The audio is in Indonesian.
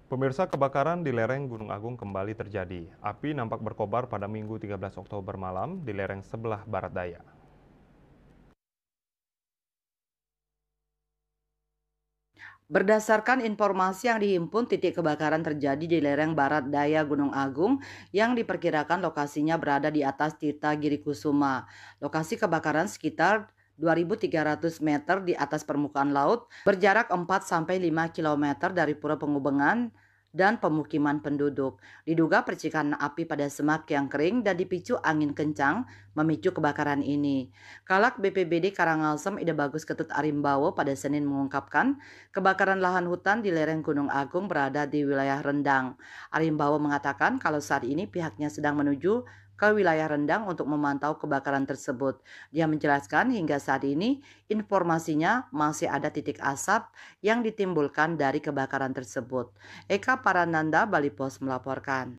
Pemirsa, kebakaran di lereng Gunung Agung kembali terjadi. Api nampak berkobar pada Minggu 13 Oktober malam di lereng sebelah barat daya. Berdasarkan informasi yang dihimpun, titik kebakaran terjadi di lereng barat daya Gunung Agung yang diperkirakan lokasinya berada di atas Tirta Giri Kusuma. Lokasi kebakaran sekitar 2.300 meter di atas permukaan laut, berjarak 4-5 kilometer dari Pura Pengubengan dan pemukiman penduduk. Diduga percikan api pada semak yang kering dan dipicu angin kencang memicu kebakaran ini. Kalak BPBD Karangasem Ida Bagus Ketut Arimbawo pada Senin mengungkapkan, kebakaran lahan hutan di lereng Gunung Agung berada di wilayah Rendang. Arimbawo mengatakan kalau saat ini pihaknya sedang menuju ke wilayah Rendang untuk memantau kebakaran tersebut. Dia menjelaskan hingga saat ini informasinya masih ada titik asap yang ditimbulkan dari kebakaran tersebut. Eka Parananda, Bali Pos melaporkan.